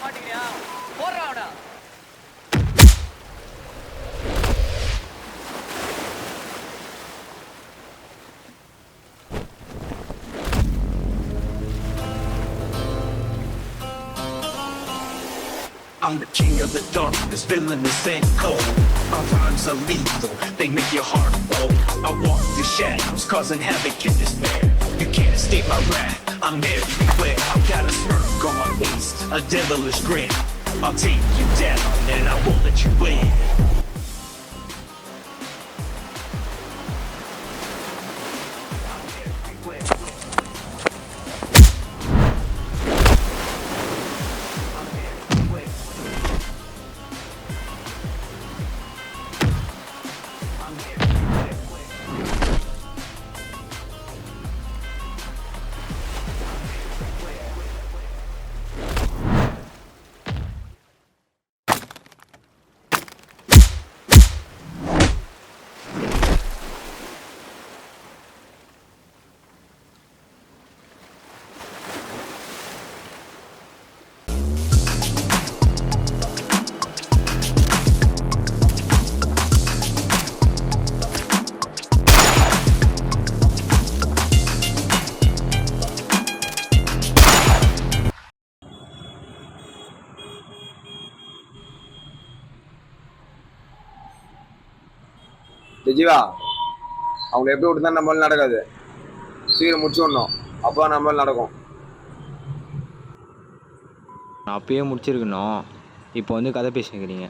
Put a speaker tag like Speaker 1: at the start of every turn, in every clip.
Speaker 1: மாட்டீங்களா? போடுறா அவன.
Speaker 2: I'm the king of the darkness, feeling the same cold. My rhymes are lethal, they make your heart blow. I walk the shadows, causing havoc and despair. You can't escape my wrath, I'm everywhere. I've got a smirk on my face, a devilish grin. I'll take you down, and I won't let you win.
Speaker 3: Jeeva, அவங்க எப்படி விட்டுருந்தா நம்மளால நடக்காது. சீக்கிரம் முடிச்சு விடணும், அப்போ நம்மளால நடக்கும்.
Speaker 4: நான் அப்பயே முடிச்சிருக்கணும். இப்போ வந்து கதை பேசிக்கிறீங்க.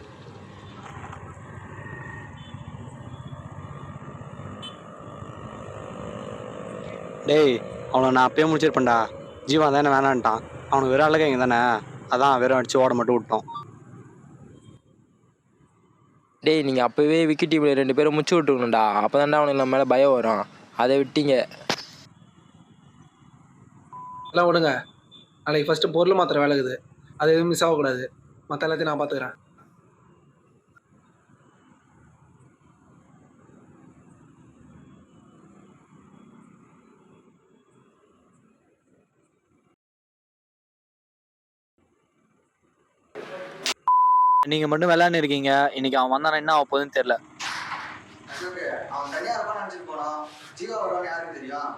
Speaker 5: டேய், அவனை நான் அப்பயே முடிச்சிருப்பேன்டா. ஜீவா தானே வேணான்ட்டான். அவனுக்கு வெறும் அழகா இங்கே தானே, அதான் வெறும் அடிச்சு ஓட மட்டும் விட்டோம்.
Speaker 6: டேய், நீங்கள் அப்போவே விக்கி டீமில் 2 பேரும் முச்சு விட்டுக்கணும்டா. அப்போ தான்டா அவனுக்கு நம்ம மேலே பயம் வரும். அதை விட்டீங்க.
Speaker 7: எல்லாம் விடுங்க. நாளைக்கு ஃபஸ்ட்டு பொருள் மாத்திர வேலை இருக்குது, அது எதுவும் மிஸ் ஆகக்கூடாது. மற்ற எல்லாத்தையும் நான் பார்த்துக்கிறேன்.
Speaker 5: நீங்கள் மட்டும் விளையாண்டு இருக்கீங்க. இன்னைக்கு அவன் வந்தானா என்ன ஆக போகுதுன்னு தெரியல.
Speaker 8: அவன் தனியாக இருப்பான்னு நினச்சிட்டு போனான். ஜீவா வருவான்னு யாருக்கு தெரியும்?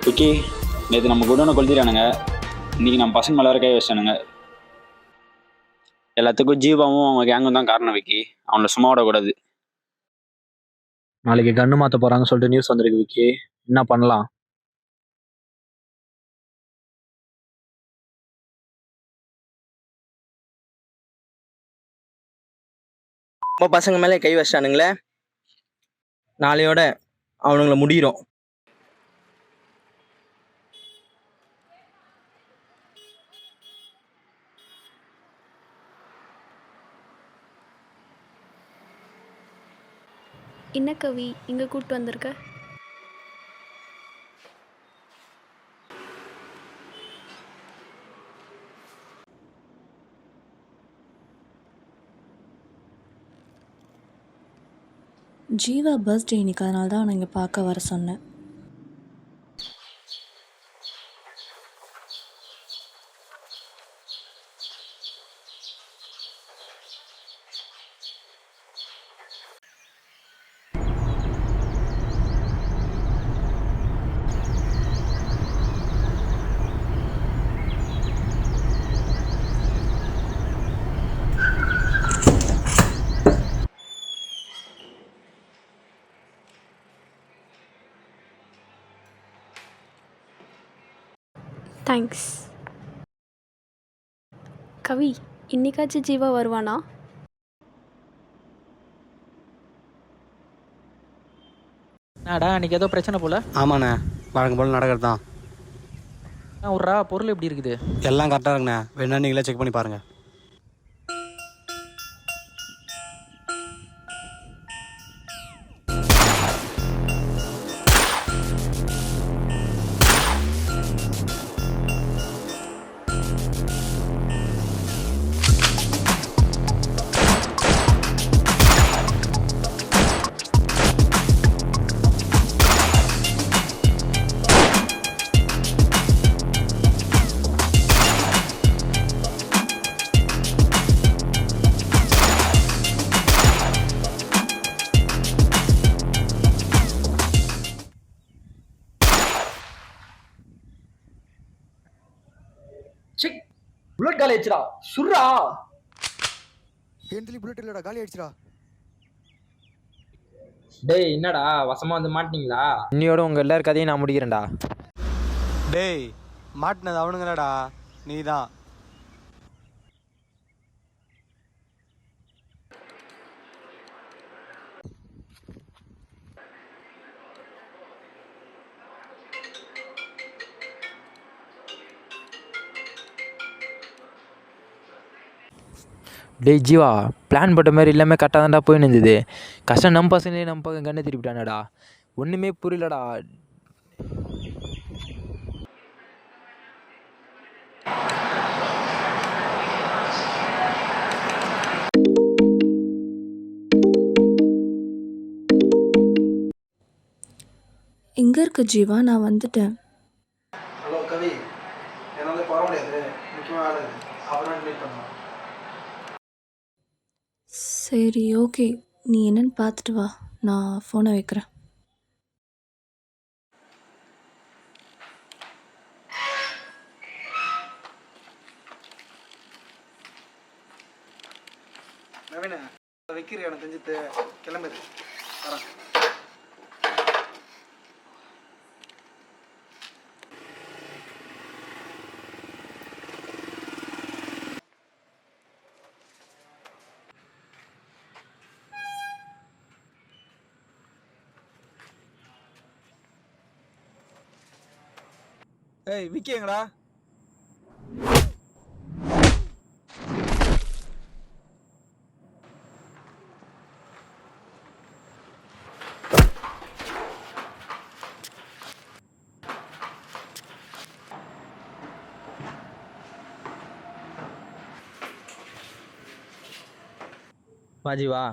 Speaker 9: விக்கி, நேற்று நம்ம குடோனை கொளுத்திட்டானுங்க. இன்றைக்கி நம்ம பசங்க மேலே கை வச்சானுங்க. எல்லாத்துக்கும் ஜீவாவும் அவங்க கேங்கும் தான் காரணம். விக்கி, அவங்கள சும்மா விடக்கூடாது.
Speaker 5: நாளைக்கு கண்ணு மாற்ற போகிறாங்கன்னு சொல்லிட்டு நியூஸ் வந்திருக்கு. விக்கி, என்ன பண்ணலாம்?
Speaker 6: நம்ம பசங்க மேலே கை வச்சிட்டானுங்களே, நாளையோட அவனுங்களை முடிகிறோம்.
Speaker 10: என்ன கவி இங்கே கூப்பிட்டு வந்திருக்க?
Speaker 11: ஜீவா பர்த்டே இன்னைக்கு, அதனால தான் நான் இங்கே பார்க்க வர சொன்னேன்.
Speaker 10: தேங்க்ஸ். கவி, இன்னைக்காச்சும் ஜீவா வருவானா?
Speaker 6: என்னடா அன்றைக்கி ஏதோ பிரச்சனை போல்?
Speaker 5: ஆமாண்ணே, வழக்கம் போல் நடக்கிறது தான்.
Speaker 6: விட்றா, பொருள் எப்படி இருக்குது?
Speaker 5: எல்லாம் கரெக்டாக இருக்குண்ணே, வேணா நீங்களே செக் பண்ணி பாருங்கள்.
Speaker 1: சிக் புல்லட் காலி ஆயிடுச்சுடா. சுர்ரா.
Speaker 8: என்கிட்ட புல்லட் இல்லடா, காலி ஆயிடுச்சுடா.
Speaker 6: டேய் என்னடா வசமாக வந்து மாட்டினீங்களா? இன்னையோட உங்கள் எல்லார் கதையும் நான் முடிக்கிறேன்டா.
Speaker 5: டேய், மாட்டினது அவனுங்களடா, நீ தான்.
Speaker 6: டேய் ஜீவா, பிளான் போட்ட மாதிரி எல்லாமே கரெக்டாக தான்டா போயின்னு இருந்தது. கஷ்டம் நம்ம பசங்களே நம்ம பக்கம் கண்ணை திருப்பிட்டானடா. ஒன்றுமே புரியலடா.
Speaker 11: எங்கே இருக்கு ஜீவா? நான் வந்துட்டேன்.
Speaker 7: ஹலோ கவி, என்னால் இப்போ வர முடியாது, முக்கியமாக வேலை இருக்குது, அப்புறம் மீட் பண்ணலாம்.
Speaker 11: சரி, ஓகே, நீ என்னன்னு பார்த்துட்டு வா, நான் ஃபோனை வைக்கிறேன்.
Speaker 7: நவீன, வைக்கிற எனக்கு தெரிஞ்சு கிளம்புது, வரேன்.
Speaker 5: ஏய் விக்கி எங்கடா?
Speaker 6: வாஜிவா,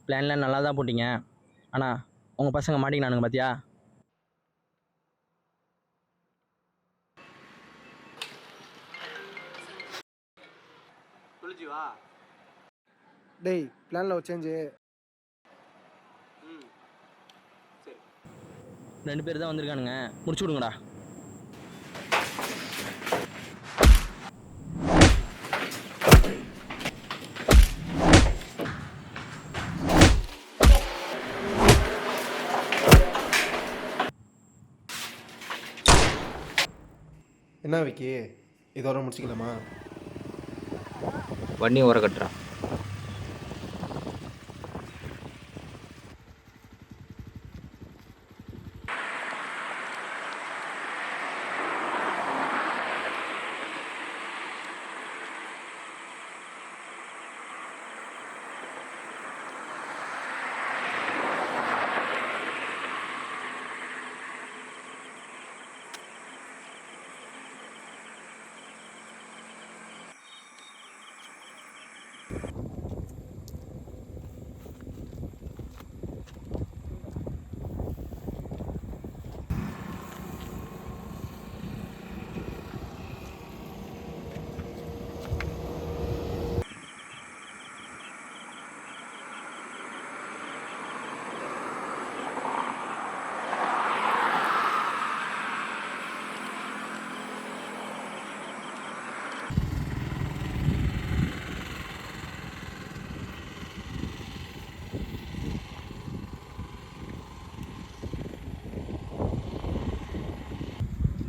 Speaker 6: பிளான்லாம் நல்லா தான் போட்டிங்க. ஆனால் உங்கள் பசங்க மாட்டிக்கினானுங்க பார்த்தியா?
Speaker 5: சொல்லுஜிவா.
Speaker 7: டேய், பிளானில் ஒரு சேஞ்சு.
Speaker 5: சரி,
Speaker 6: 2 பேர் தான் வந்திருக்கானுங்க, முடிச்சு விடுங்கடா.
Speaker 7: என்ன விக்கி, இதோட முடிச்சுக்கலாமா?
Speaker 4: வண்டி உர கட்டுறா.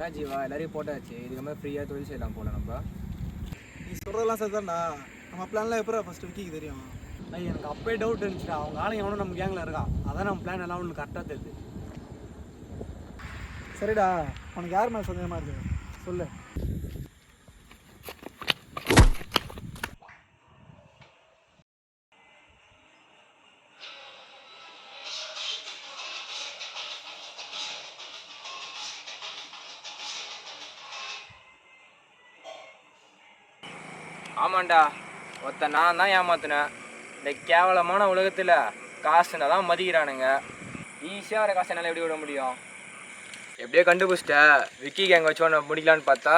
Speaker 6: என்ன ஜீவா எல்லாரையும் போட்டாச்சு, இதுக்கு மேலே ஃப்ரீயாக தொழில் செய்யலாம் போல நம்ம.
Speaker 7: நீ சொல்கிறதெல்லாம் சரிதான்டா. நம்ம பிளான்லாம் எப்போ ஃபஸ்ட்டு விக்கிக்கு தெரியும்? எனக்கு அப்போயே டவுட் இருந்துச்சுடா. அவங்க ஆளுங்க எவனும் நம்ம கேங்கில் இருக்கான். அதான் நம்ம பிளான் எல்லாம் ஒன்று கரெக்டாக தெரியுது. சரிடா, உனக்கு யார் மேலே சந்தேகமாக இருக்குது சொல்லு.
Speaker 6: ஆமாண்டா, ஒருத்த நான் தான் ஏமாத்தினேன். இந்த கேவலமான உலகத்தில் காசுனா தான் மதிக்கிறானுங்க. ஈஸியாக வர காசை என்னால் எப்படி விட முடியும்? எப்படியோ கண்டுபிடிச்சிட்ட. விக்கி கேங்க வச்சு ஒன்று முடிக்கலான்னு பார்த்தா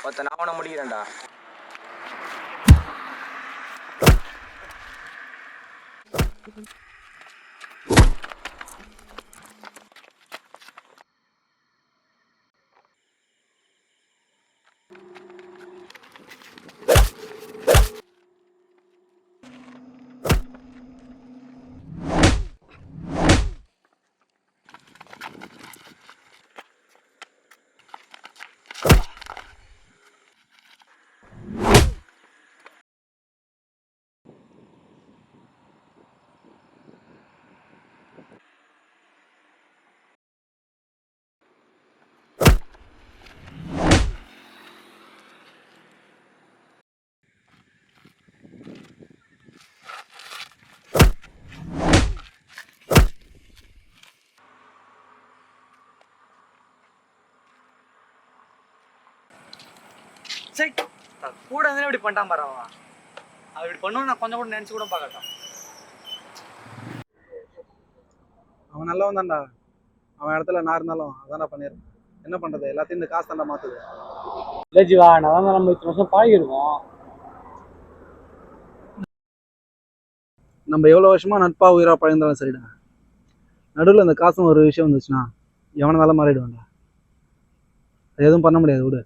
Speaker 6: ஒருத்த நான் ஒன்று முடிக்கிறேன்டா.
Speaker 5: சரி, கூட இருந்தாலும் இப்படி பண்ணிட்டான் பாரு அவன். அது இப்படி பண்ணுவோம் நான் கொஞ்சம் கூட நினச்சி கூட பார்க்கட்டான்.
Speaker 7: அவன் நல்லவன் தான்டா. அவன் இடத்துல நான் இருந்தாலும் அதான்டா பண்ணிடுறேன். என்ன பண்ணுறது, எல்லாத்தையும் இந்த காசு தான்டா மாற்றுது.
Speaker 5: இல்லை ஜீவா, நான் தான் நம்ம இத்தனை வருஷம் பழகிருக்கோம்.
Speaker 7: நம்ம எவ்வளோ வருஷமாக நட்பாக உயிராக பழகிருந்தாலும் சரிடா, நடுவில் இந்த காசும் ஒரு விஷயம் வந்துச்சுன்னா எவனாலும் மாறிடுவான்டா. அது எதுவும் பண்ண முடியாது, விடு.